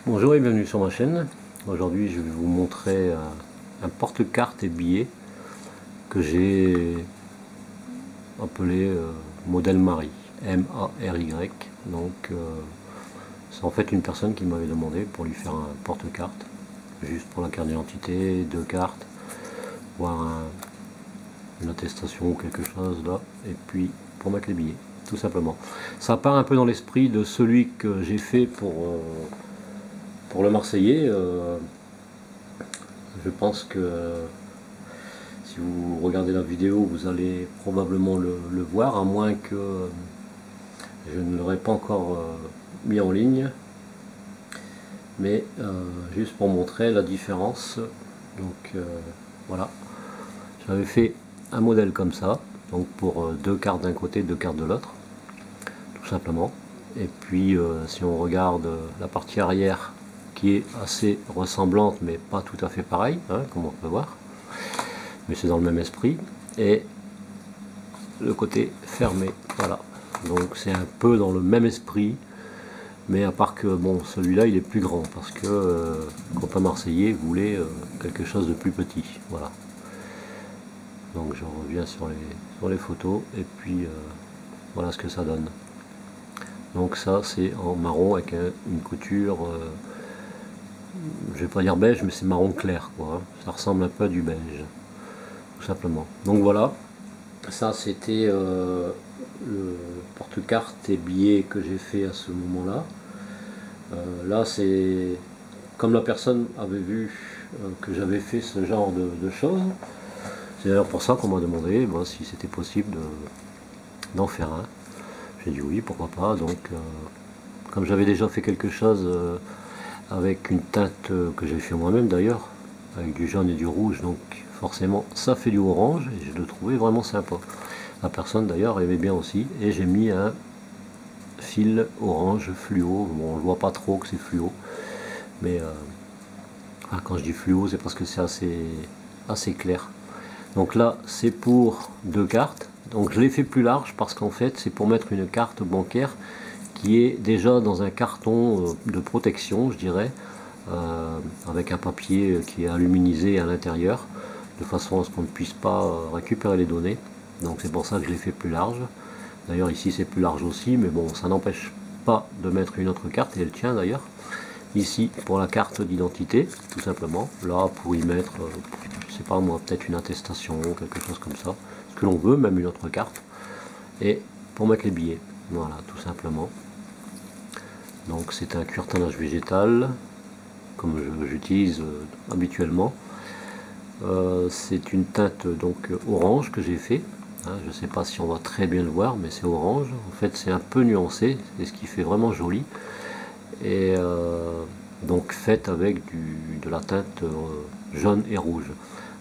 Bonjour et bienvenue sur ma chaîne. Aujourd'hui je vais vous montrer un porte-carte et billets que j'ai appelé modèle Marie, M-A-R-Y. Donc c'est en fait une personne qui m'avait demandé pour lui faire un porte-carte, juste pour la carte d'identité, deux cartes, voire une attestation ou quelque chose là, et puis pour mettre les billets, tout simplement. Ça part un peu dans l'esprit de celui que j'ai fait pour le Marseillais. Je pense que si vous regardez la vidéo, vous allez probablement le voir, à moins que je ne l'aurais pas encore mis en ligne. Mais juste pour montrer la différence. Donc voilà, j'avais fait un modèle comme ça, donc pour deux cartes d'un côté, deux cartes de l'autre, tout simplement. Et puis si on regarde la partie arrière, qui est assez ressemblante mais pas tout à fait pareil, hein, comme on peut voir, mais c'est dans le même esprit, et le côté fermé, voilà, donc c'est un peu dans le même esprit, mais à part que bon, celui-là il est plus grand parce que le copain marseillais voulait quelque chose de plus petit, voilà. Donc je reviens sur les photos et puis voilà ce que ça donne. Donc ça c'est en marron avec une couture je vais pas dire beige, mais c'est marron clair, quoi. Ça ressemble un peu à du beige, tout simplement. Donc voilà, ça c'était le porte-carte et billets que j'ai fait à ce moment-là. Là c'est comme la personne avait vu que j'avais fait ce genre de choses. C'est d'ailleurs pour ça qu'on m'a demandé si c'était possible d'en faire un. J'ai dit oui, pourquoi pas. Donc comme j'avais déjà fait quelque chose avec une teinte que j'ai fait moi-même d'ailleurs, avec du jaune et du rouge, donc forcément ça fait du orange et je le trouvais vraiment sympa. La personne d'ailleurs aimait bien aussi, et j'ai mis un fil orange fluo. Bon, on ne voit pas trop que c'est fluo, mais quand je dis fluo c'est parce que c'est assez clair. Donc là c'est pour deux cartes, donc je l'ai fait plus large parce qu'en fait c'est pour mettre une carte bancaire qui est déjà dans un carton de protection, je dirais, avec un papier qui est aluminisé à l'intérieur, de façon à ce qu'on ne puisse pas récupérer les données. Donc c'est pour ça que je l'ai fait plus large. D'ailleurs ici c'est plus large aussi, mais bon, ça n'empêche pas de mettre une autre carte, et elle tient d'ailleurs. Ici pour la carte d'identité, tout simplement. Là pour y mettre, je sais pas moi, peut-être une attestation, quelque chose comme ça, ce que l'on veut, même une autre carte. Et pour mettre les billets, voilà, tout simplement. Donc c'est un cuir tannage végétal, comme j'utilise habituellement. C'est une teinte donc orange que j'ai fait. Hein, je ne sais pas si on va très bien le voir, mais c'est orange. En fait c'est un peu nuancé, c'est ce qui fait vraiment joli. Et donc faite avec de la teinte jaune et rouge.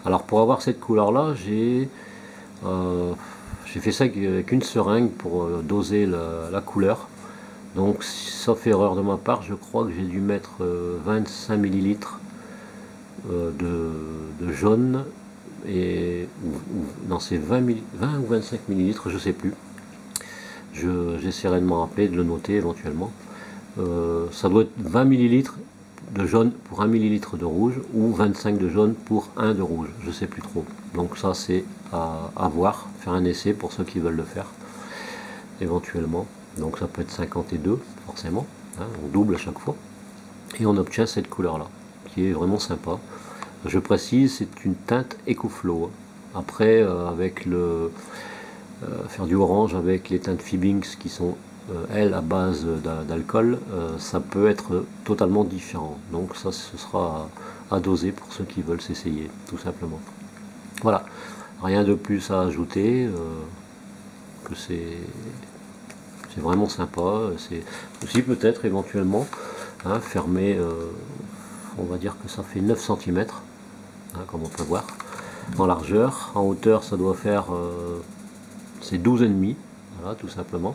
Alors pour avoir cette couleur là, j'ai fait ça avec une seringue pour doser la couleur. Donc sauf erreur de ma part, je crois que j'ai dû mettre 25 ml de jaune, et non, c'est 20 ou 25 ml, je sais plus. J'essaierai de m'en rappeler, de le noter éventuellement. Ça doit être 20 ml de jaune pour 1 ml de rouge, ou 25 de jaune pour 1 de rouge, je sais plus trop. Donc ça c'est à voir, faire un essai pour ceux qui veulent le faire éventuellement. Donc ça peut être 52 forcément, hein, on double à chaque fois, et on obtient cette couleur là qui est vraiment sympa. Je précise, c'est une teinte EcoFlow. Après avec faire du orange avec les teintes Fibings qui sont elles à base d'alcool, ça peut être totalement différent. Donc ça ce sera à doser pour ceux qui veulent s'essayer, tout simplement. Voilà, rien de plus à ajouter, que c'est vraiment sympa. C'est aussi peut-être éventuellement fermé, on va dire que ça fait 9 cm, comme on peut voir, en largeur. En hauteur ça doit faire c'est 12,5, voilà, tout simplement.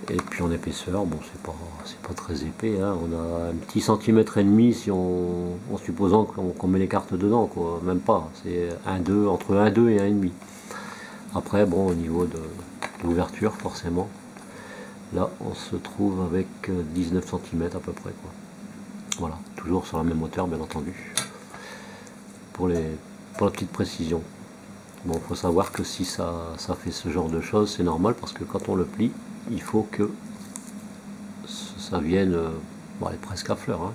Et puis en épaisseur, bon, c'est pas très épais, hein. On a un petit centimètre et demi si en supposant qu'on met les cartes dedans, quoi. Même pas, c'est entre 1,2 et 1,5. Après bon, au niveau de l'ouverture forcément, Là on se trouve avec 19 cm à peu près, quoi. Voilà, toujours sur la même hauteur bien entendu, pour la petite précision. Bon, il faut savoir que si ça fait ce genre de choses, c'est normal, parce que quand on le plie, il faut que ça vienne bon, elle est presque à fleur, hein.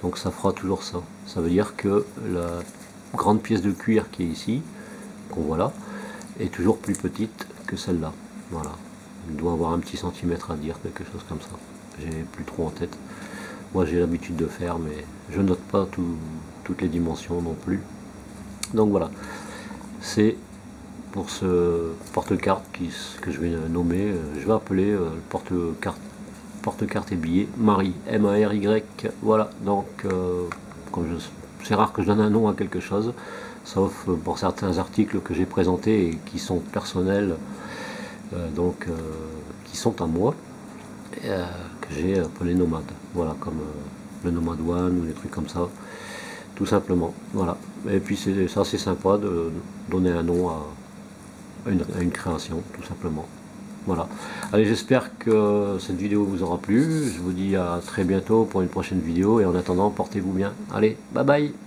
Donc ça fera toujours ça. Ça veut dire que la grande pièce de cuir qui est ici, qu'on voit là, est toujours plus petite que celle-là. Voilà. Il doit avoir un petit centimètre à dire, quelque chose comme ça. J'ai plus trop en tête. Moi j'ai l'habitude de faire, mais je note pas toutes les dimensions non plus. Donc voilà. C'est pour ce porte-carte que je vais nommer, je vais appeler le porte-carte et billets Marie, M-A-R-Y. Voilà, donc c'est rare que je donne un nom à quelque chose, sauf pour certains articles que j'ai présentés et qui sont personnels, qui sont à moi, que j'ai appelé nomade. Voilà, comme le Nomad One ou des trucs comme ça, tout simplement. Voilà. Et puis c'est assez sympa de donner un nom à une création, tout simplement. Voilà. Allez, j'espère que cette vidéo vous aura plu. Je vous dis à très bientôt pour une prochaine vidéo. Et en attendant, portez-vous bien. Allez, bye bye!